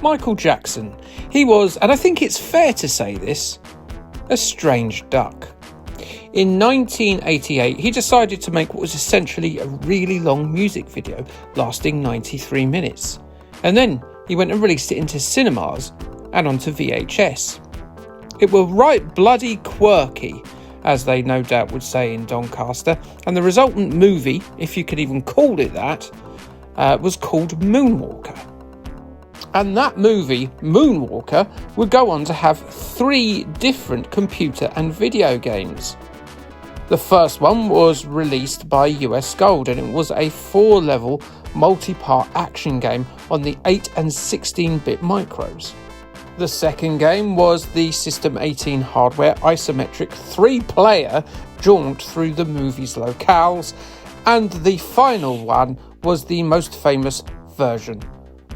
Michael Jackson. He was, and I think it's fair to say this, a strange duck. In 1988, he decided to make what was essentially a really long music video lasting 93 minutes. And then he went and released it into cinemas and onto VHS. It was right bloody quirky, as they no doubt would say in Doncaster, and the resultant movie, if you could even call it that, was called Moonwalker. And that movie, Moonwalker, would go on to have 3 different computer and video games. The first one was released by US Gold, and it was a 4-level multi-part action game on the 8 and 16-bit micros. The second game was the System 18 hardware isometric 3-player jaunt through the movie's locales, and the final one was the most famous version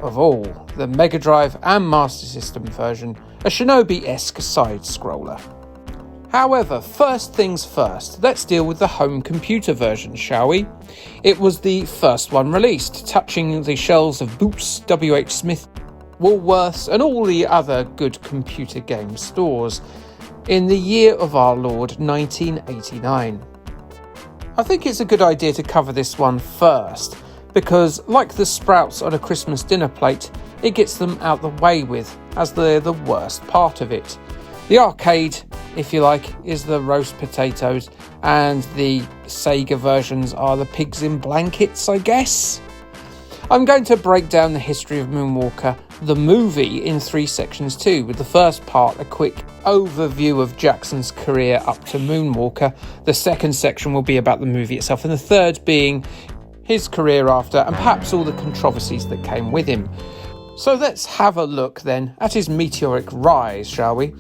of all, the Mega Drive and Master System version, a Shinobi-esque side-scroller. However, first things first, let's deal with the home computer version, shall we? It was the first one released, touching the shelves of Boots, WH Smith, Woolworths and all the other good computer game stores in the year of our Lord 1989. I think it's a good idea to cover this one first, because like the sprouts on a Christmas dinner plate, it gets them out the way with, as they're the worst part of it. The arcade, if you like, is the roast potatoes, and the Sega versions are the pigs in blankets, I guess. I'm going to break down the history of Moonwalker, the movie, in 3 sections too, with the first part a quick overview of Jackson's career up to Moonwalker. The second section will be about the movie itself, and the third being his career after, and perhaps all the controversies that came with him. So let's have a look then at his meteoric rise, shall we?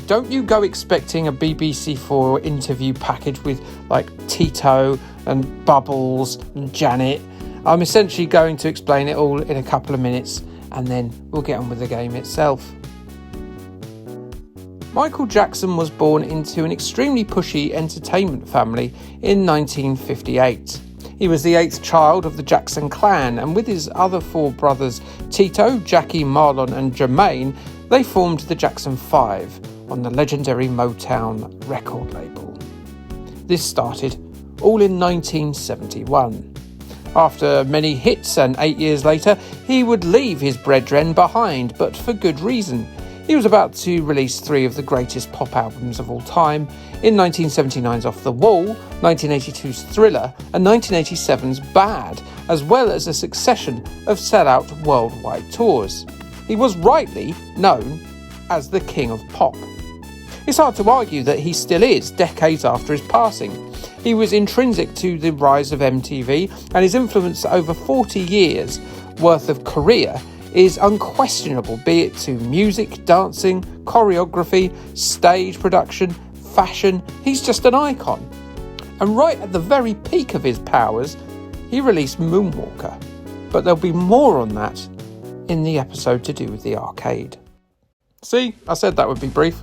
Don't you go expecting a BBC4 interview package with like Tito and Bubbles and Janet. I'm essentially going to explain it all in a couple of minutes, and then we'll get on with the game itself. Michael Jackson was born into an extremely pushy entertainment family in 1958. He was the 8th child of the Jackson clan, and with his other 4 brothers, Tito, Jackie, Marlon and Jermaine, they formed the Jackson 5 on the legendary Motown record label. This started all in 1971. After many hits and 8 years later, he would leave his brethren behind, but for good reason. He was about to release 3 of the greatest pop albums of all time, in 1979's Off the Wall, 1982's Thriller and 1987's Bad, as well as a succession of sell-out worldwide tours. He was rightly known as the King of Pop. It's hard to argue that he still is, decades after his passing. He was intrinsic to the rise of MTV, and his influence over 40 years worth of career is unquestionable, be it to music, dancing, choreography, stage production, fashion. He's just an icon. And right at the very peak of his powers, he released Moonwalker. But there'll be more on that in the episode to do with the arcade. See, I said that would be brief.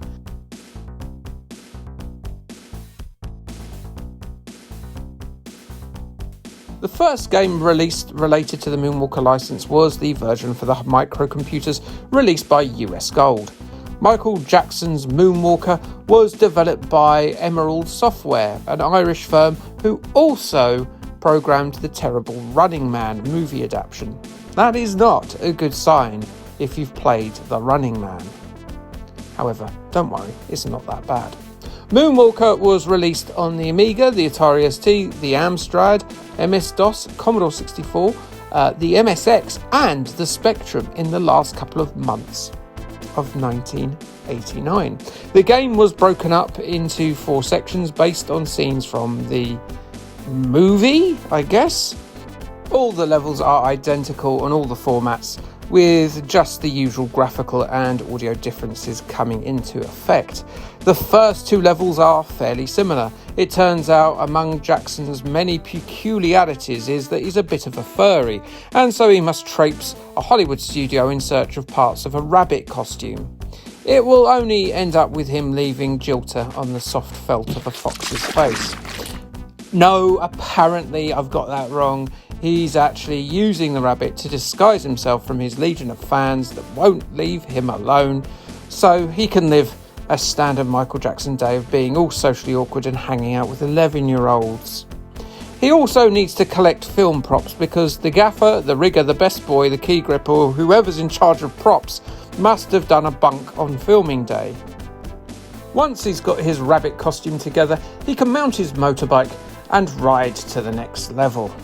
The first game released related to the Moonwalker license was the version for the microcomputers released by US Gold. Michael Jackson's Moonwalker was developed by Emerald Software, an Irish firm who also programmed the terrible Running Man movie adaptation. That is not a good sign if you've played The Running Man. However, don't worry, it's not that bad. Moonwalker was released on the Amiga, the Atari ST, the Amstrad, MS-DOS, Commodore 64, the MSX and the Spectrum in the last couple of months of 1989. The game was broken up into 4 sections based on scenes from the movie, I guess. All the levels are identical on all the formats, with just the usual graphical and audio differences coming into effect. The first 2 levels are fairly similar. It turns out among Jackson's many peculiarities is that he's a bit of a furry, and so he must traipse a Hollywood studio in search of parts of a rabbit costume. it will only end up with him leaving Jilter on the soft felt of a fox's face. No, apparently I've got that wrong. He's actually using the rabbit to disguise himself from his legion of fans that won't leave him alone, so he can live a standard Michael Jackson day of being all socially awkward and hanging out with 11-year-olds. He also needs to collect film props because the gaffer, the rigger, the best boy, the key gripper, or whoever's in charge of props must have done a bunk on filming day. Once he's got his rabbit costume together, he can mount his motorbike and ride to the next level.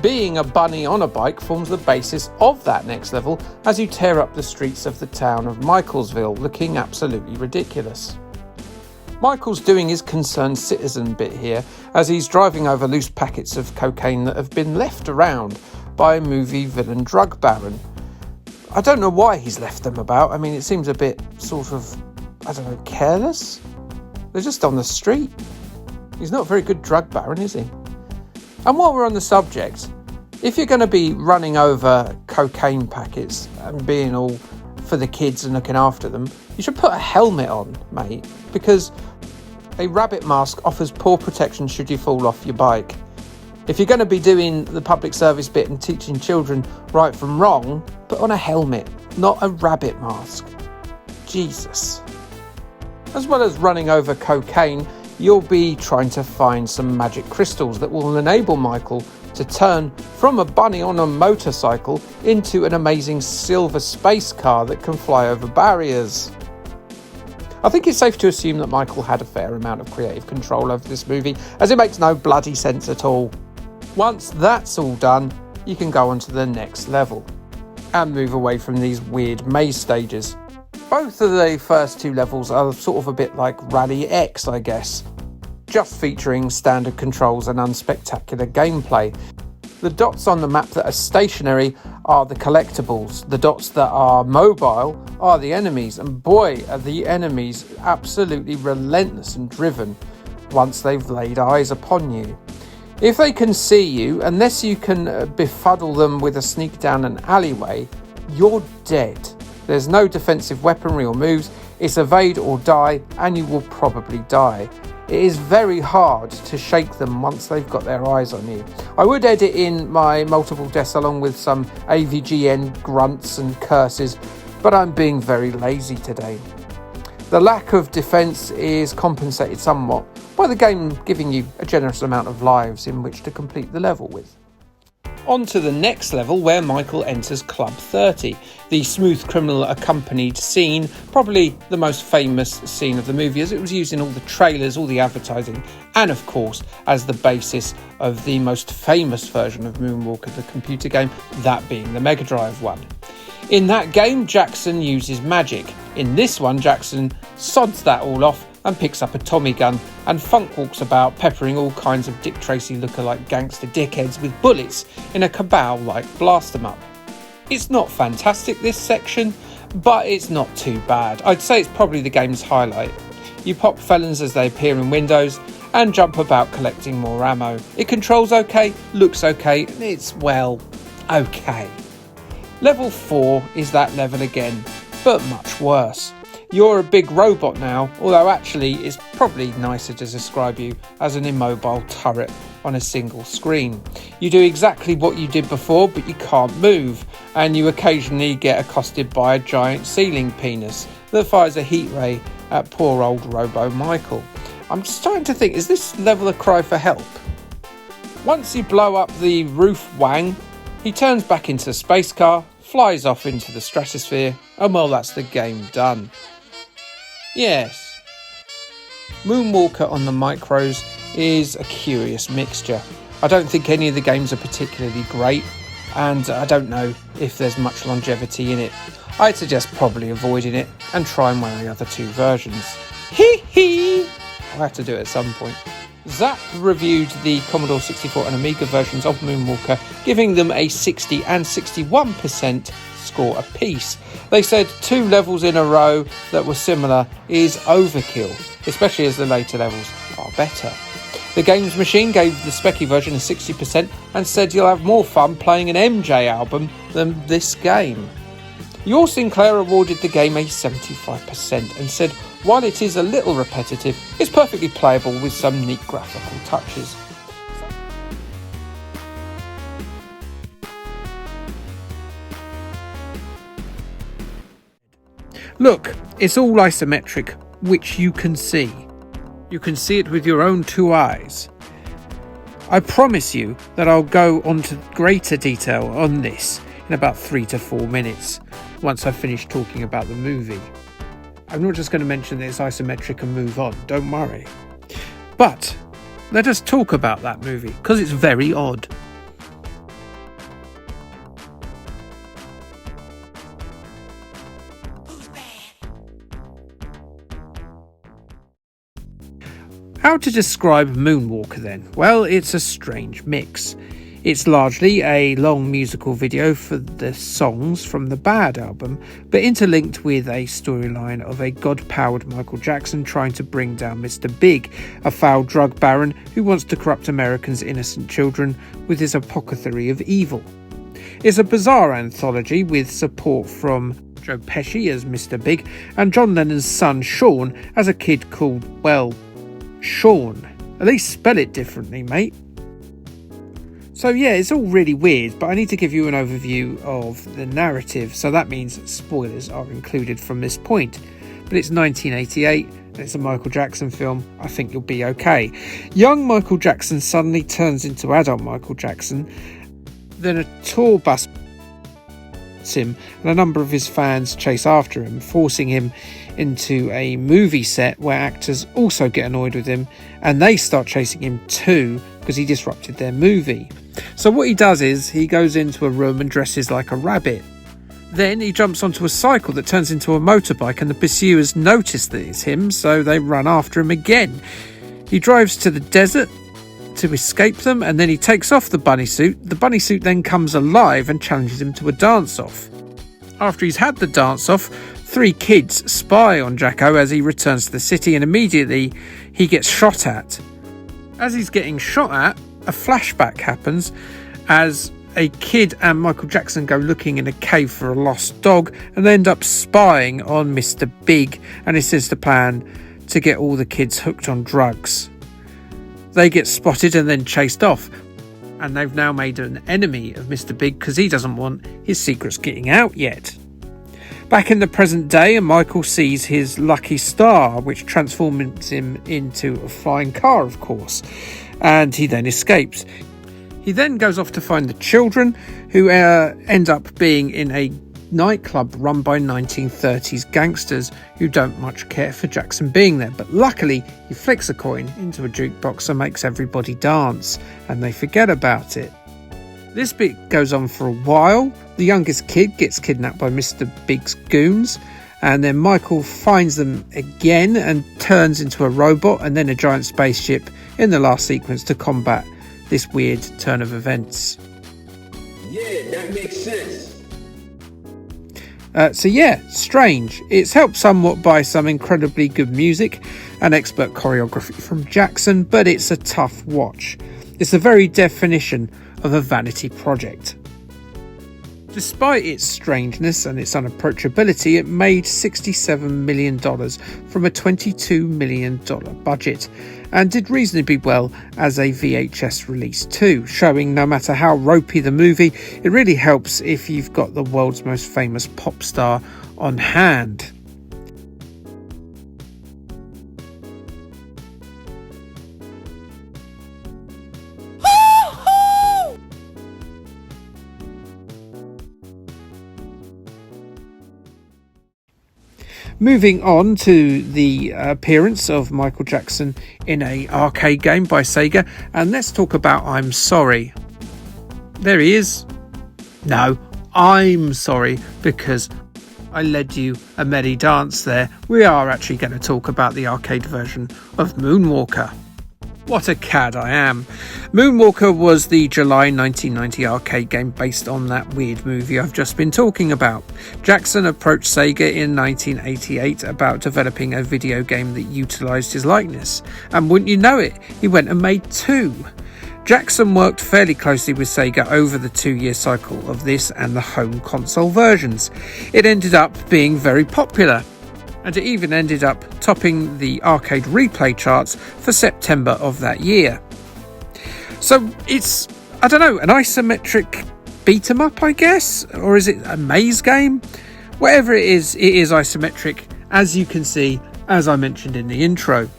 Being a bunny on a bike forms the basis of that next level as you tear up the streets of the town of Michaelsville, looking absolutely ridiculous. Michael's doing his concerned citizen bit here as he's driving over loose packets of cocaine that have been left around by a movie villain drug baron. I don't know why he's left them about. I mean, it seems a bit sort of, careless. They're just on the street. He's not a very good drug baron, is he? And while we're on the subject, if you're going to be running over cocaine packets and being all for the kids and looking after them, you should put a helmet on, mate, because a rabbit mask offers poor protection should you fall off your bike. If you're going to be doing the public service bit and teaching children right from wrong, put on a helmet, not a rabbit mask. Jesus. As well as running over cocaine, you'll be trying to find some magic crystals that will enable Michael to turn from a bunny on a motorcycle into an amazing silver space car that can fly over barriers. I think it's safe to assume that Michael had a fair amount of creative control over this movie, as it makes no bloody sense at all. Once that's all done, you can go on to the next level and move away from these weird maze stages. Both of the first two levels are sort of a bit like Rally X, I guess, just featuring standard controls and unspectacular gameplay. The dots on the map that are stationary are the collectibles. The dots that are mobile are the enemies, and boy, are the enemies absolutely relentless and driven once they've laid eyes upon you. If they can see you, unless you can befuddle them with a sneak down an alleyway, you're dead. There's no defensive weaponry or moves. It's evade or die, and you will probably die. It is very hard to shake them once they've got their eyes on you. I would edit in my multiple deaths along with some AVGN grunts and curses, but I'm being very lazy today. The lack of defence is compensated somewhat by the game giving you a generous amount of lives in which to complete the level with. On to the next level, where Michael enters Club 30, the smooth criminal accompanied scene, probably the most famous scene of the movie as it was used in all the trailers, all the advertising, and of course as the basis of the most famous version of Moonwalker, the computer game, that being the Mega Drive one. In that game, Jackson uses magic. In this one, Jackson sods that all off and picks up a Tommy gun and funk walks about peppering all kinds of Dick Tracy lookalike gangster dickheads with bullets in a cabal like blast 'em up. It's not fantastic, this section, but it's not too bad. I'd say it's probably the game's highlight. You pop felons as they appear in windows and jump about collecting more ammo. It controls okay, looks okay, and it's, well, okay. Level 4 is that level again, but much worse. You're a big robot now, although actually it's probably nicer to describe you as an immobile turret on a single screen. You do exactly what you did before, but you can't move, and you occasionally get accosted by a giant ceiling penis that fires a heat ray at poor old Robo Michael. I'm starting to think, is this level a cry for help? Once you blow up the roof wang, he turns back into a space car, flies off into the stratosphere, and well, that's the game done. Yes, Moonwalker on the micros is a curious mixture. I don't think any of the games are particularly great, and I don't know if there's much longevity in it. I'd suggest probably avoiding it and trying one of the other two versions. Hee hee! I'll have to do it at some point. Zap reviewed the Commodore 64 and Amiga versions of Moonwalker, giving them a 60 and 61% score apiece. They said 2 levels in a row that were similar is overkill, especially as the later levels are better. The Games Machine gave the Specky version a 60% and said you'll have more fun playing an MJ album than this game. Your Sinclair awarded the game a 75% and said, while it is a little repetitive, it's perfectly playable with some neat graphical touches. Look, it's all isometric, which you can see. You can see it with your own two eyes. I promise you that I'll go on to greater detail on this in about 3 to 4 minutes, once I've finished talking about the movie. I'm not just going to mention that it's isometric and move on, don't worry. But let us talk about that movie, because it's very odd. How to describe Moonwalker then? Well, it's a strange mix. It's largely a long musical video for the songs from the Bad album, but interlinked with a storyline of a god-powered Michael Jackson trying to bring down Mr. Big, a foul drug baron who wants to corrupt Americans' innocent children with his apothecary of evil. It's a bizarre anthology with support from Joe Pesci as Mr. Big and John Lennon's son Sean as a kid called, well, Sean. At least spell it differently, mate. So yeah, it's all really weird, but I need to give you an overview of the narrative, so that means spoilers are included from this point. But it's 1988 and it's a Michael Jackson film. I think you'll be okay. Young Michael Jackson suddenly turns into adult Michael Jackson. Then a tour bus him and a number of his fans chase after him, forcing him into a movie set where actors also get annoyed with him and they start chasing him too because he disrupted their movie. So what he does is he goes into a room and dresses like a rabbit. Then he jumps onto a cycle that turns into a motorbike and the pursuers notice that it's him, so they run after him again. He drives to the desert to escape them and then he takes off the bunny suit. The bunny suit then comes alive and challenges him to a dance-off. After he's had the dance-off, 3 kids spy on Jacko as he returns to the city and immediately he gets shot at. As he's getting shot at, a flashback happens as a kid and Michael Jackson go looking in a cave for a lost dog and they end up spying on Mr. Big and his sister plan to get all the kids hooked on drugs. They get spotted and then chased off, and they've now made an enemy of Mr. Big because he doesn't want his secrets getting out yet. Back in the present day, Michael sees his lucky star, which transforms him into a flying car, of course, and he then escapes. He then goes off to find the children, who end up being in a nightclub run by 1930s gangsters who don't much care for Jackson being there, but luckily he flicks a coin into a jukebox and makes everybody dance, and they forget about it. This bit goes on for a while. The youngest kid gets kidnapped by Mr. Big's goons, and then Michael finds them again and turns into a robot and then a giant spaceship in the last sequence to combat this weird turn of events. Yeah, that makes sense. So yeah, strange. It's helped somewhat by some incredibly good music and expert choreography from Jackson, but it's a tough watch. It's the very definition of a vanity project. Despite its strangeness and its unapproachability, it made $67 million from a $22 million budget and did reasonably well as a VHS release too, showing no matter how ropey the movie, it really helps if you've got the world's most famous pop star on hand. Moving on to the appearance of Michael Jackson in an arcade game by Sega, and let's talk about I'm Sorry. There he is. No, I'm sorry, because I led you a merry dance there. We are actually going to talk about the arcade version of Moonwalker. What a cad I am. Moonwalker was the July 1990 arcade game based on that weird movie I've just been talking about. Jackson approached Sega in 1988 about developing a video game that utilised his likeness. And wouldn't you know it, he went and made 2. Jackson worked fairly closely with Sega over the 2-year cycle of this and the home console versions. It ended up being very popular, and it even ended up topping the arcade replay charts for September of that year. So it's, I don't know, an isometric beat-em-up, I guess? Or is it a maze game? Whatever it is isometric, as you can see, as I mentioned in the intro.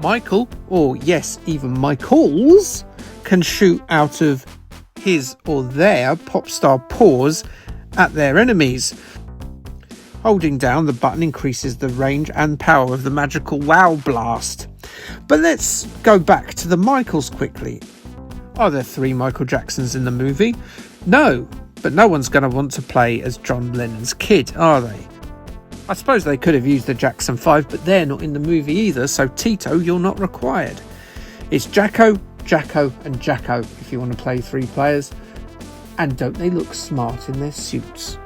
Michael, or yes, even Michaels, can shoot out of his or their pop star paws at their enemies. Holding down the button increases the range and power of the magical Wow Blast. But let's go back to the Michaels quickly. Are there 3 Michael Jacksons in the movie? No, but no one's going to want to play as John Lennon's kid, are they? I suppose they could have used the Jackson 5, but they're not in the movie either, so Tito, you're not required. It's Jacko, Jacko and Jacko if you want to play 3 players. And don't they look smart in their suits?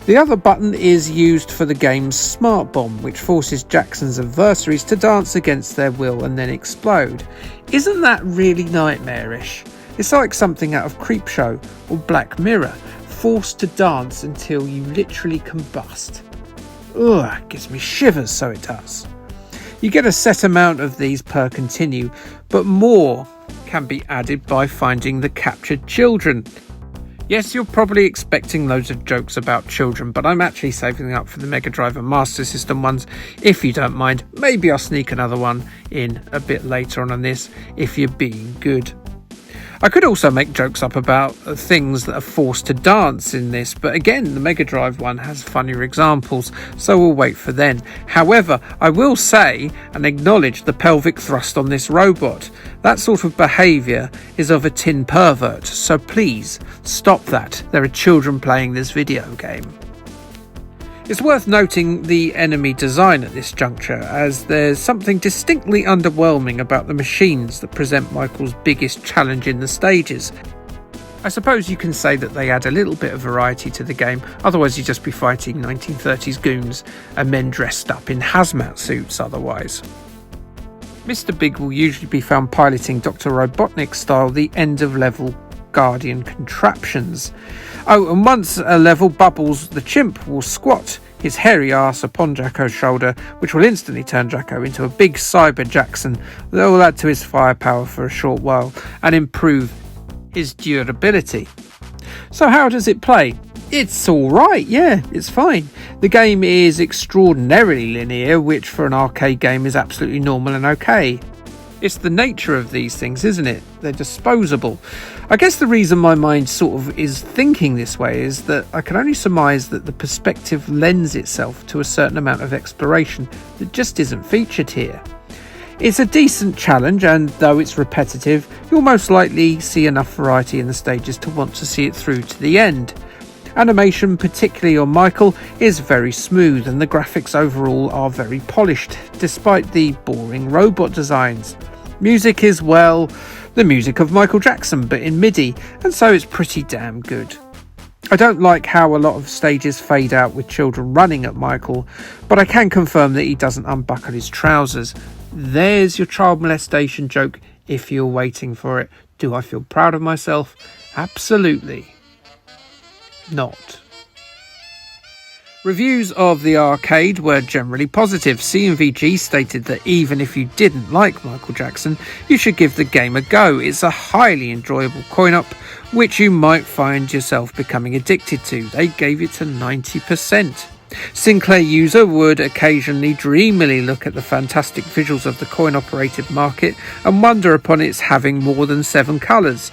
The other button is used for the game's Smart Bomb, which forces Jackson's adversaries to dance against their will and then explode. Isn't that really nightmarish? It's like something out of Creepshow or Black Mirror, forced to dance until you literally combust. Ugh, it gives me shivers, so it does. You get a set amount of these per continue, but more can be added by finding the captured children. Yes, you're probably expecting loads of jokes about children, but I'm actually saving them up for the Mega Drive and Master System ones. If you don't mind, maybe I'll sneak another one in a bit later on this, if you're being good. I could also make jokes up about things that are forced to dance in this, but again, the Mega Drive one has funnier examples, so we'll wait for then. However, I will say and acknowledge the pelvic thrust on this robot. That sort of behaviour is of a teen pervert, so please stop that. There are children playing this video game. It's worth noting the enemy design at this juncture, as there's something distinctly underwhelming about the machines that present Michael's biggest challenge in the stages. I suppose you can say that they add a little bit of variety to the game, otherwise you'd just be fighting 1930s goons and men dressed up in hazmat suits otherwise. Mr. Big will usually be found piloting Dr. Robotnik style the end of level Guardian contraptions. Oh, and once a level bubbles, the chimp will squat his hairy arse upon Jacko's shoulder, which will instantly turn Jacko into a big cyber Jackson that will add to his firepower for a short while and improve his durability. So how does it play? It's alright, yeah, it's fine. The game is extraordinarily linear, which for an arcade game is absolutely normal and okay. It's the nature of these things, isn't it? They're disposable. I guess the reason my mind sort of is thinking this way is that I can only surmise that the perspective lends itself to a certain amount of exploration that just isn't featured here. It's a decent challenge, and though it's repetitive, you'll most likely see enough variety in the stages to want to see it through to the end. Animation, particularly on Michael, is very smooth, and the graphics overall are very polished, despite the boring robot designs. Music is, well, the music of Michael Jackson, but in MIDI, and so it's pretty damn good. I don't like how a lot of stages fade out with children running at Michael, but I can confirm that he doesn't unbuckle his trousers. There's your child molestation joke if you're waiting for it. Do I feel proud of myself? Absolutely not. Reviews of the arcade were generally positive. CMVG stated that even if you didn't like Michael Jackson, you should give the game a go. It's a highly enjoyable coin-op, which you might find yourself becoming addicted to. They gave it a 90%. Sinclair user would occasionally dreamily look at the fantastic visuals of the coin-operated market and wonder upon its having more than 7 colours.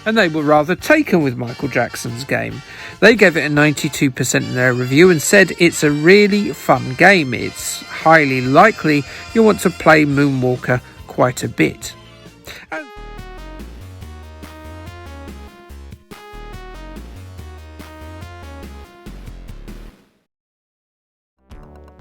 And they were rather taken with Michael Jackson's game. They gave it a 92% in their review and said it's a really fun game. It's highly likely you'll want to play Moonwalker quite a bit.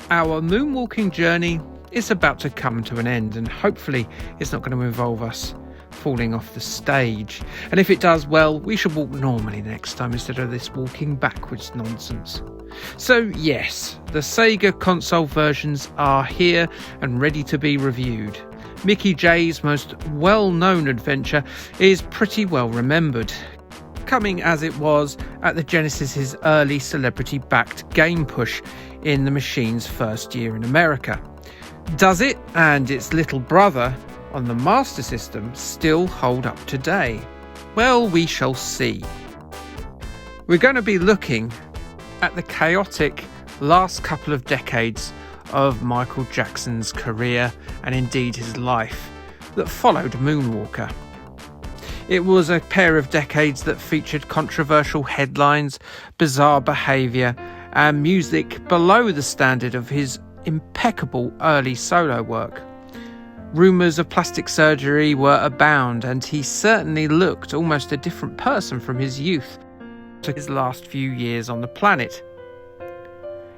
Our moonwalking journey is about to come to an end, and hopefully it's not going to involve us falling off the stage. And if it does, well, we should walk normally next time instead of this walking backwards nonsense. So yes, the Sega console versions are here and ready to be reviewed. Mickey J's most well-known adventure is pretty well remembered, coming as it was at the Genesis' early celebrity-backed game push in the machine's first year in America. Does it and its little brother on the Master System still hold up today? Well, we shall see. We're going to be looking at the chaotic last couple of decades of Michael Jackson's career and indeed his life that followed Moonwalker. It was a pair of decades that featured controversial headlines, bizarre behaviour, and music below the standard of his impeccable early solo work. Rumours of plastic surgery were abound, and he certainly looked almost a different person from his youth to his last few years on the planet.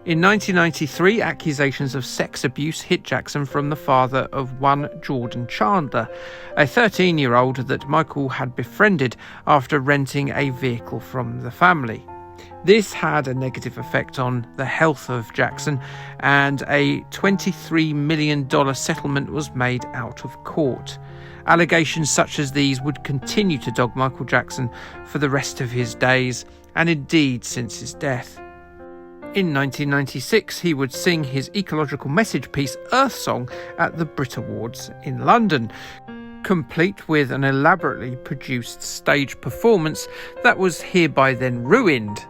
In 1993, accusations of sex abuse hit Jackson from the father of one Jordan Chandler, a 13-year-old that Michael had befriended after renting a vehicle from the family. This had a negative effect on the health of Jackson, and a $23 million settlement was made out of court. Allegations such as these would continue to dog Michael Jackson for the rest of his days, and indeed since his death. In 1996, he would sing his ecological message piece Earth Song at the Brit Awards in London, complete with an elaborately produced stage performance that was hereby then ruined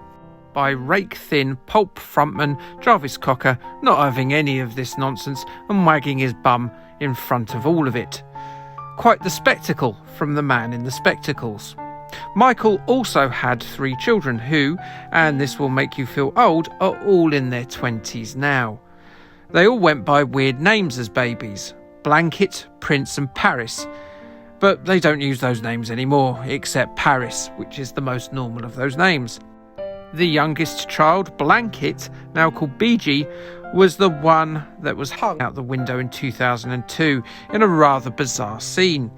by rake-thin pulp frontman Jarvis Cocker not having any of this nonsense and wagging his bum in front of all of it. Quite the spectacle from the man in the spectacles. Michael also had 3 children who, and this will make you feel old, are all in their 20s now. They all went by weird names as babies: Blanket, Prince and Paris. But they don't use those names anymore, except Paris, which is the most normal of those names. The youngest child, Blanket, now called BG, was the one that was hung out the window in 2002 in a rather bizarre scene.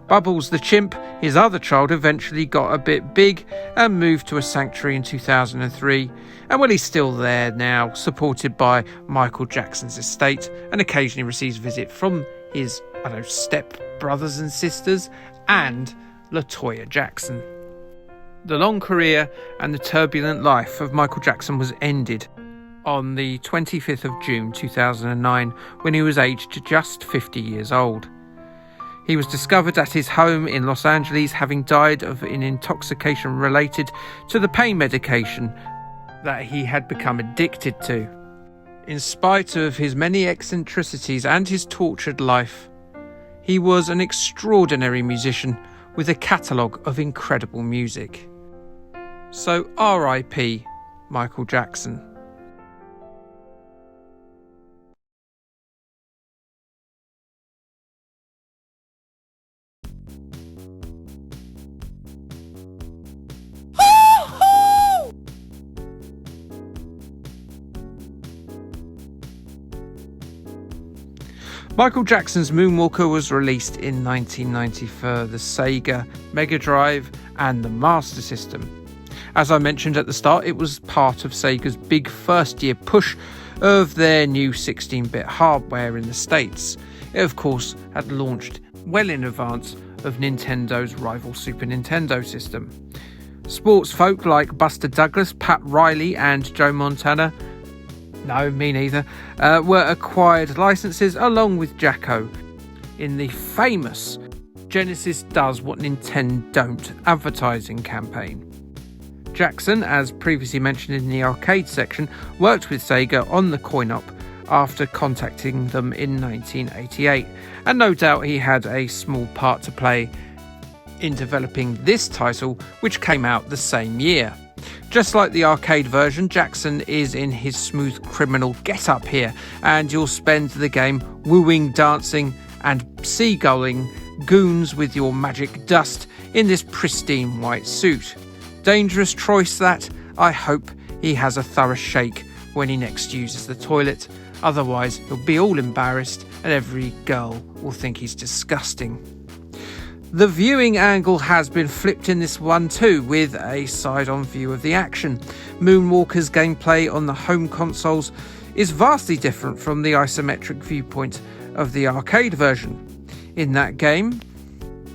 Bubbles the chimp, his other child, eventually got a bit big and moved to a sanctuary in 2003, and well, he's still there now, supported by Michael Jackson's estate, and occasionally receives visit from his, step brothers and sisters, and LaToya Jackson. The long career and the turbulent life of Michael Jackson was ended on the 25th of June 2009 when he was aged just 50 years old. He was discovered at his home in Los Angeles, having died of an intoxication related to the pain medication that he had become addicted to. In spite of his many eccentricities and his tortured life, he was an extraordinary musician with a catalogue of incredible music. So R.I.P. Michael Jackson. Michael Jackson's Moonwalker was released in 1990 for the Sega, Mega Drive and the Master System. As I mentioned at the start, it was part of Sega's big first-year push of their new 16-bit hardware in the States. It, of course, had launched well in advance of Nintendo's rival Super Nintendo system. Sports folk like Buster Douglas, Pat Riley and Joe Montana, no, me neither, were acquired licenses along with Jacko in the famous Genesis Does What Nintendo Don't advertising campaign. Jackson, as previously mentioned in the arcade section, worked with Sega on the coin-op after contacting them in 1988, and no doubt he had a small part to play in developing this title, which came out the same year. Just like the arcade version, Jackson is in his smooth criminal get-up here, and you'll spend the game wooing, dancing and seagulling goons with your magic dust in this pristine white suit. Dangerous choice that. I hope he has a thorough shake when he next uses the toilet, otherwise he'll be all embarrassed and every girl will think he's disgusting. The viewing angle has been flipped in this one too, with a side-on view of the action. Moonwalker's gameplay on the home consoles is vastly different from the isometric viewpoint of the arcade version. In that game,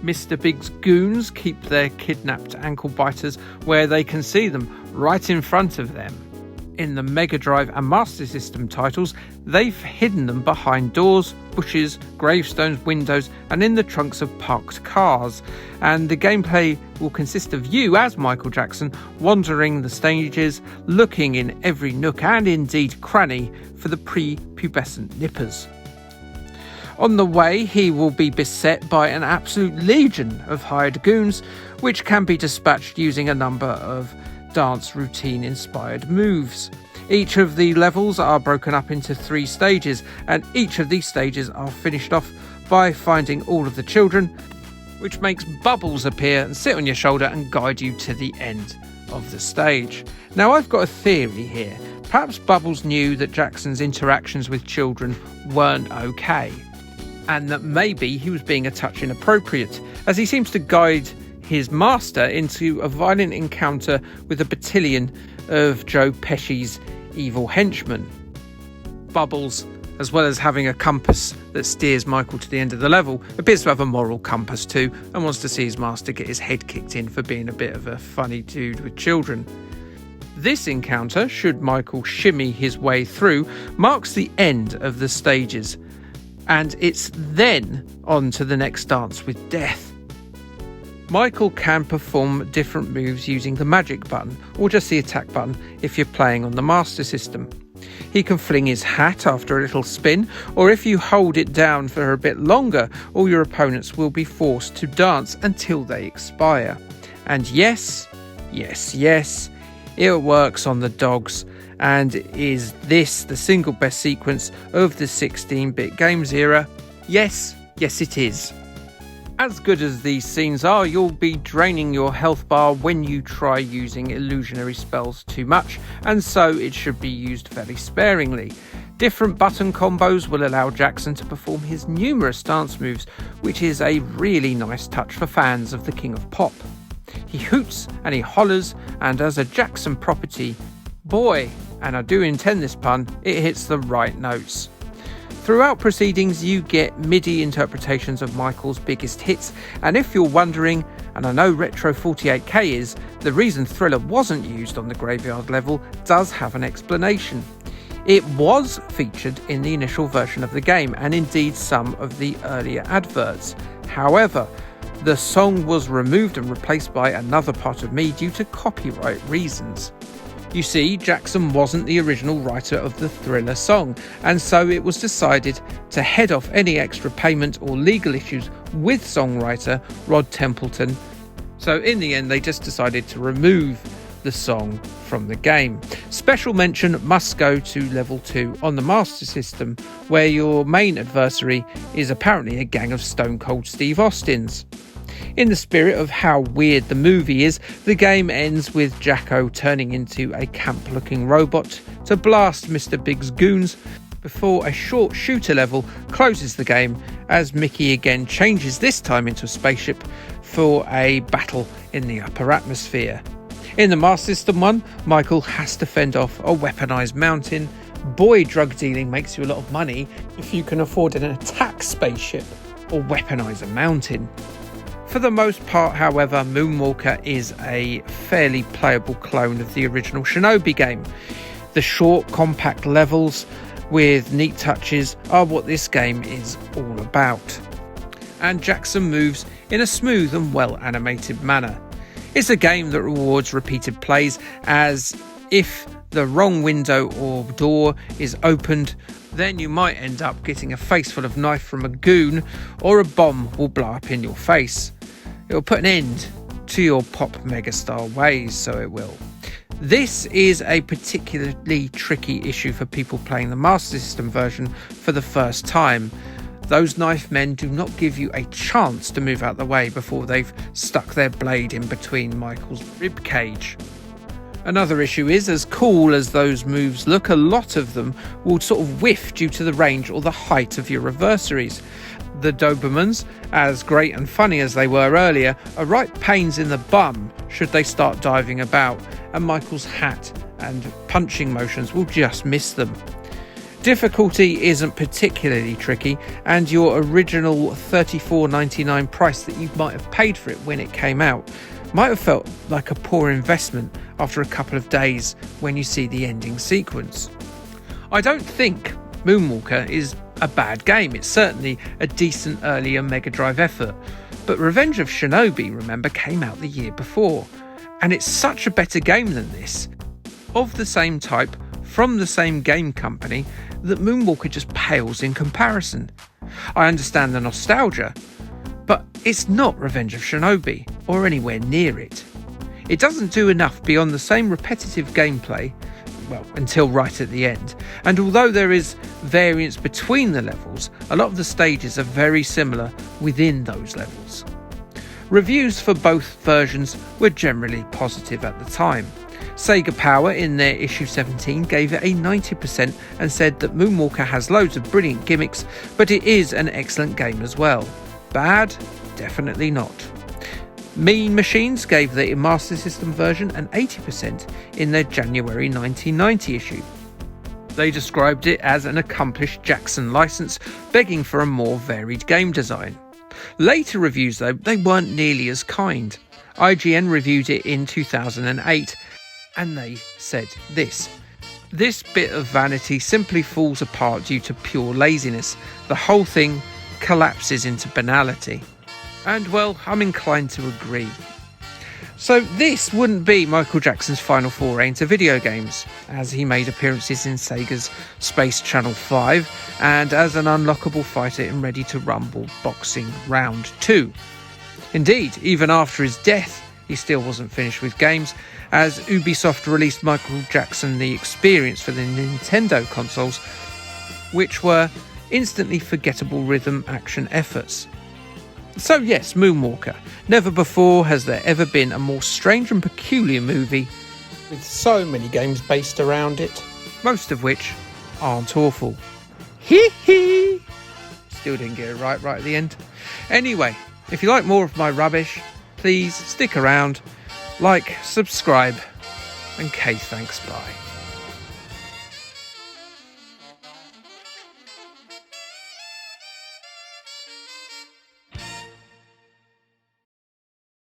Mr. Big's goons keep their kidnapped ankle biters where they can see them right in front of them. In the Mega Drive and Master System titles, they've hidden them behind doors, bushes, gravestones, windows, and in the trunks of parked cars. And the gameplay will consist of you as Michael Jackson wandering the stages, looking in every nook and indeed cranny for the pre-pubescent nippers. On the way, he will be beset by an absolute legion of hired goons, which can be dispatched using a number of dance routine inspired moves. Each of the levels are broken up into 3 stages, and each of these stages are finished off by finding all of the children, which makes Bubbles appear and sit on your shoulder and guide you to the end of the stage. Now, I've got a theory here. Perhaps Bubbles knew that Jackson's interactions with children weren't okay, and that maybe he was being a touch inappropriate, as he seems to guide his master into a violent encounter with a battalion of Joe Pesci's evil henchmen. Bubbles, as well as having a compass that steers Michael to the end of the level, appears to have a moral compass too, and wants to see his master get his head kicked in for being a bit of a funny dude with children. This encounter, should Michael shimmy his way through, marks the end of the stages, and it's then on to the next dance with death. Michael can perform different moves using the magic button or just the attack button if you're playing on the Master System. He can fling his hat after a little spin, or if you hold it down for a bit longer, all your opponents will be forced to dance until they expire. And yes, it works on the dogs. And is this the single best sequence of the 16-bit games era? Yes, it is. As good as these scenes are, you'll be draining your health bar when you try using illusionary spells too much, and so it should be used fairly sparingly. Different button combos will allow Jackson to perform his numerous dance moves, which is a really nice touch for fans of the King of Pop. He hoots and he hollers, and as a Jackson property, boy, and I do intend this pun, it hits the right notes. Throughout proceedings, you get MIDI interpretations of Michael's biggest hits, and if you're wondering, and I know Retro 48K is, the reason Thriller wasn't used on the Graveyard level does have an explanation. It was featured in the initial version of the game, and indeed some of the earlier adverts. However, the song was removed and replaced by Another Part of Me due to copyright reasons. You see, Jackson wasn't the original writer of the Thriller song, and so it was decided to head off any extra payment or legal issues with songwriter Rod Templeton. So in the end, they just decided to remove the song from the game. Special mention must go to level 2 on the Master System, where your main adversary is apparently a gang of Stone Cold Steve Austins. In the spirit of how weird the movie is, the game ends with Jacko turning into a camp-looking robot to blast Mr. Big's goons before a short shooter level closes the game as Mickey again changes, this time into a spaceship, for a battle in the upper atmosphere. In the Master System one, Michael has to fend off a weaponized mountain. Boy, drug dealing makes you a lot of money if you can afford an attack spaceship or weaponize a mountain. For the most part, however, Moonwalker is a fairly playable clone of the original Shinobi game. The short, compact levels with neat touches are what this game is all about. And Jackson moves in a smooth and well-animated manner. It's a game that rewards repeated plays, as if the wrong window or door is opened, then you might end up getting a face full of knife from a goon, or a bomb will blow up in your face. It will put an end to your pop megastar ways, so it will. This is a particularly tricky issue for people playing the Master System version for the first time. Those knife men do not give you a chance to move out the way before they've stuck their blade in between Michael's rib cage. Another issue is, as cool as those moves look, a lot of them will sort of whiff due to the range or the height of your adversaries. The Dobermans, as great and funny as they were earlier, are right pains in the bum should they start diving about, and Michael's hat and punching motions will just miss them. Difficulty isn't particularly tricky, and your original $34.99 price that you might have paid for it when it came out might have felt like a poor investment after a couple of days when you see the ending sequence. I don't think Moonwalker is a bad game. It's certainly a decent earlier Mega Drive effort, but Revenge of Shinobi, remember, came out the year before, and it's such a better game than this, of the same type, from the same game company, that Moonwalker just pales in comparison. I understand the nostalgia, but it's not Revenge of Shinobi, or anywhere near it. It doesn't do enough beyond the same repetitive gameplay, well, until right at the end, and although there is variance between the levels, a lot of the stages are very similar within those levels. Reviews for both versions were generally positive at the time. Sega Power in their issue 17 gave it a 90% and said that Moonwalker has loads of brilliant gimmicks, but it is an excellent game as well. Bad? Definitely not. Mean Machines gave the Master System version an 80% in their January 1990 issue. They described it as an accomplished Jackson license, begging for a more varied game design. Later reviews, though, they weren't nearly as kind. IGN reviewed it in 2008, and they said this: "This bit of vanity simply falls apart due to pure laziness. The whole thing collapses into banality." And well, I'm inclined to agree. So this wouldn't be Michael Jackson's final foray into video games, as he made appearances in Sega's Space Channel 5 and as an unlockable fighter in Ready to Rumble Boxing Round 2. Indeed, even after his death, he still wasn't finished with games, as Ubisoft released Michael Jackson The Experience for the Nintendo consoles, which were instantly forgettable rhythm action efforts. So yes, Moonwalker. Never before has there ever been a more strange and peculiar movie, with so many games based around it, most of which aren't awful. Hee hee! Still didn't get it right at the end. Anyway, if you like more of my rubbish, please stick around, like, subscribe, and thanks, bye.